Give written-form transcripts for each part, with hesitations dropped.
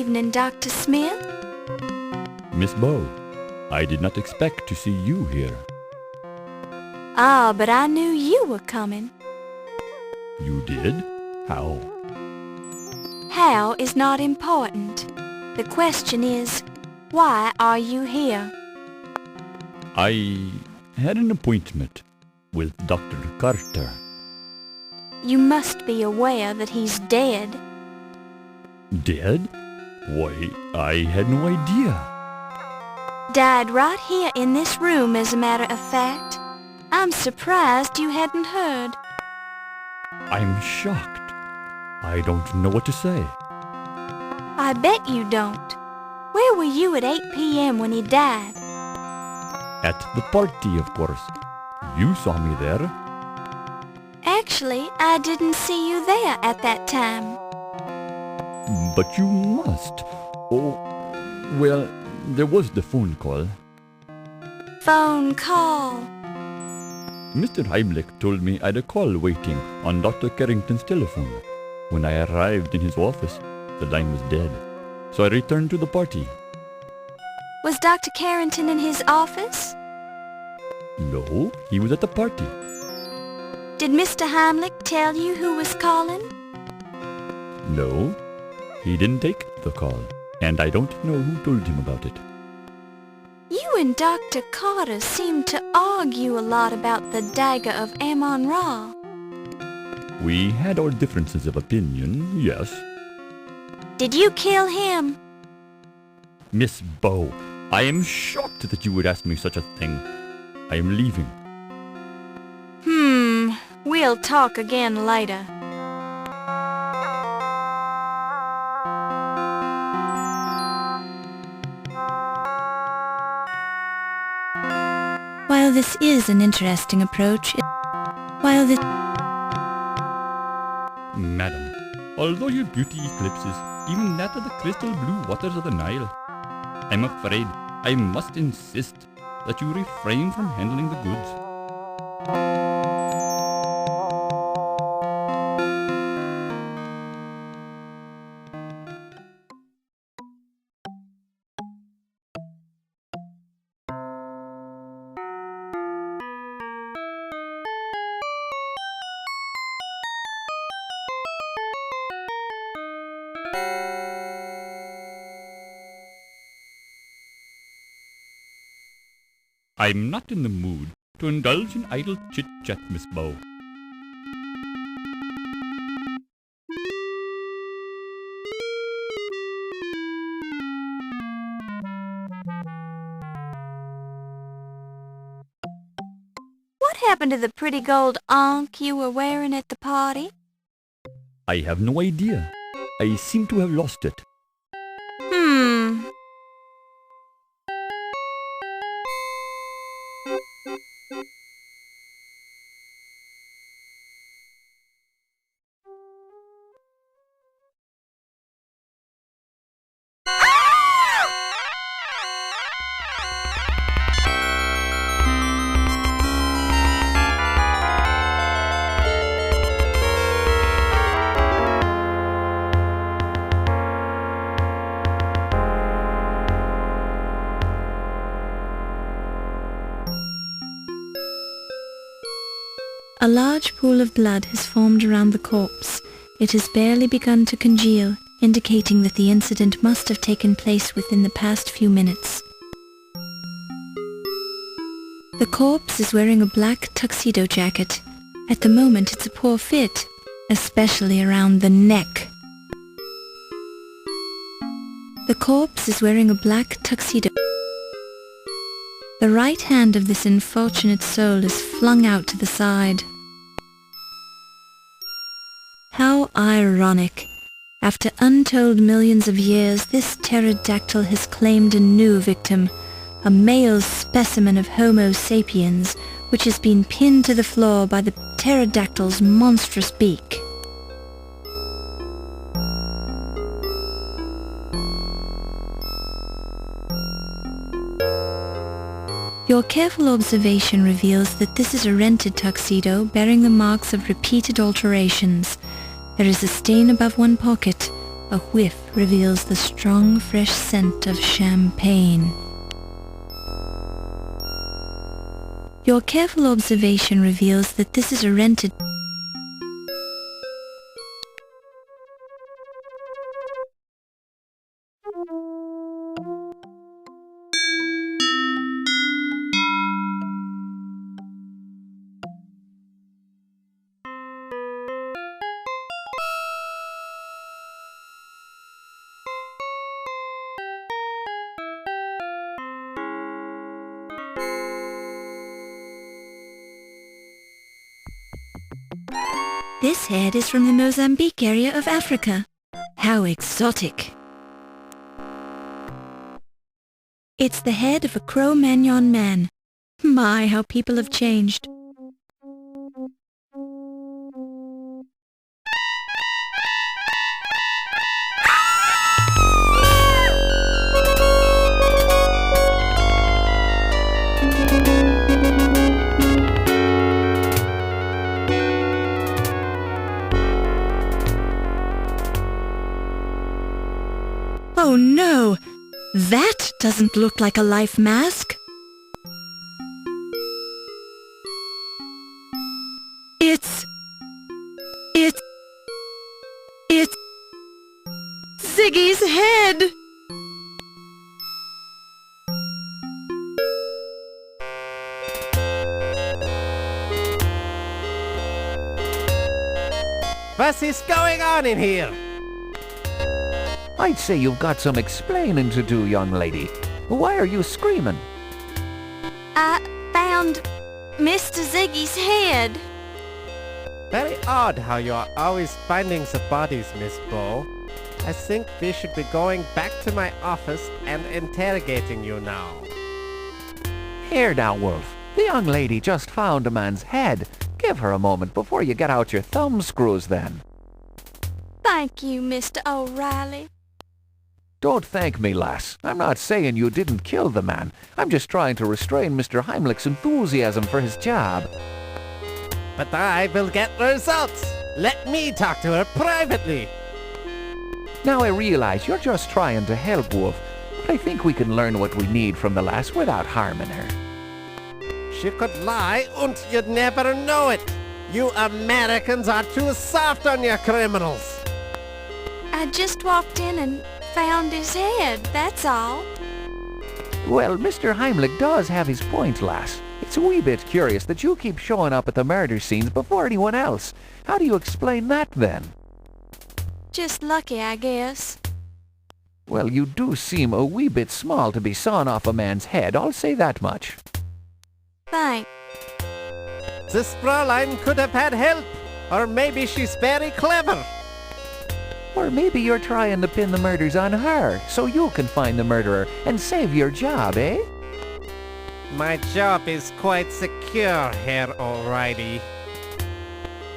evening, Dr. Smith. Miss Bow, I did not expect to see you here. Ah, but I knew you were coming. You did? How? How is not important. The question is, why are you here? I had an appointment with Dr. Carter. You must be aware that he's dead. Dead? Why, I had no idea. Died right here in this room, as a matter of fact. I'm surprised you hadn't heard. I'm shocked. I don't know what to say. I bet you don't. Where were you at 8 p.m. when he died? At the party, of course. You saw me there. Actually, I didn't see you there at that time. But you must. Oh, well, there was the phone call. Phone call. Mr. Heimlich told me I had a call waiting on Dr. Carrington's telephone. When I arrived in his office, the line was dead. So I returned to the party. Was Dr. Carrington in his office? No, he was at the party. Did Mr. Heimlich tell you who was calling? No, he didn't take the call, and I don't know who told him about it. You and Dr. Carter seem to argue a lot about the dagger of Ammon-Ra. We had our differences of opinion, yes. Did you kill him? Miss Bow, I am shocked that you would ask me such a thing. I am leaving. We'll talk again later. While this is an interesting approach, Madam, although your beauty eclipses even that of the crystal blue waters of the Nile, I'm afraid I must insist that you refrain from handling the goods. I'm not in the mood to indulge in idle chit-chat, Miss Bow. what happened to the pretty gold ankh you were wearing at the party? I have no idea. I seem to have lost it. A large pool of blood has formed around the corpse. It has barely begun to congeal, indicating that the incident must have taken place within the past few minutes. The corpse is wearing a black tuxedo jacket. At the moment it's a poor fit, especially around the neck. The corpse is wearing a black tuxedo. The right hand of this unfortunate soul is flung out to the side. How ironic! After untold millions of years, this pterodactyl has claimed a new victim, a male specimen of Homo sapiens, which has been pinned to the floor by the pterodactyl's monstrous beak. Your careful observation reveals that this is a rented tuxedo bearing the marks of repeated alterations. There is a stain above one pocket, A whiff reveals the strong, fresh scent of champagne. Your careful observation reveals that this is a rented... This head is from the Mozambique area of Africa. How exotic! It's the head of a Cro-Magnon man. My, how people have changed. Oh no! That doesn't look like a life mask. It's Ziggy's head! What is going on in here? I'd say you've got some explaining to do, young lady. Why are you screaming? I found Mr. Ziggy's head. Very odd how you are always finding the bodies, Miss Bo. I think we should be going back to my office and interrogating you now. Here now, Wolf. The young lady just found a man's head. Give her a moment before you get out your thumb screws then. Thank you, Mr. O'Reilly. Don't thank me, lass. I'm not saying you didn't kill the man. I'm just trying to restrain Mr. Heimlich's enthusiasm for his job. But I will get results. Let me talk to her privately. Now I realize you're just trying to help, Wolf, but I think we can learn what we need from the lass without harming her. She could lie and you'd never know it. You Americans are too soft on your criminals. I just walked in and found his head, that's all. Well, Mr. Heimlich does have his point, lass. It's a wee bit curious that you keep showing up at the murder scenes before anyone else. How do you explain that, then? Just lucky, I guess. Well, you do seem a wee bit small to be sawing off a man's head, I'll say that much. Thanks. This Fräulein could have had help. Or maybe she's very clever. Or maybe you're trying to pin the murders on her, so you can find the murderer and save your job, eh? My job is quite secure, Herr O'Reilly.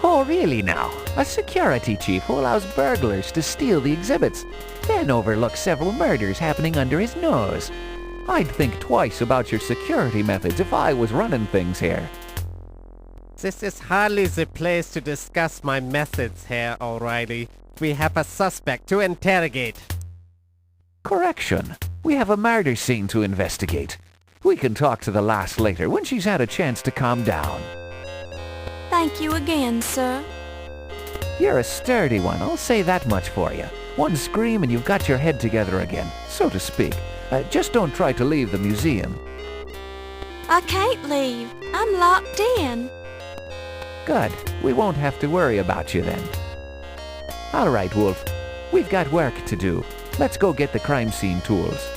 Oh, really now? A security chief who allows burglars to steal the exhibits, then overlooks several murders happening under his nose. I'd think twice about your security methods if I was running things here. This is hardly the place to discuss my methods, Herr O'Reilly. We have a suspect to interrogate. Correction. We have a murder scene to investigate. We can talk to the lass later when she's had a chance to calm down. Thank you again, sir. You're a sturdy one, I'll say that much for you. One scream and you've got your head together again, so to speak. Just don't try to leave the museum. I can't leave. I'm locked in. Good. We won't have to worry about you then. All right, Wolf. We've got work to do. Let's go get the crime scene tools.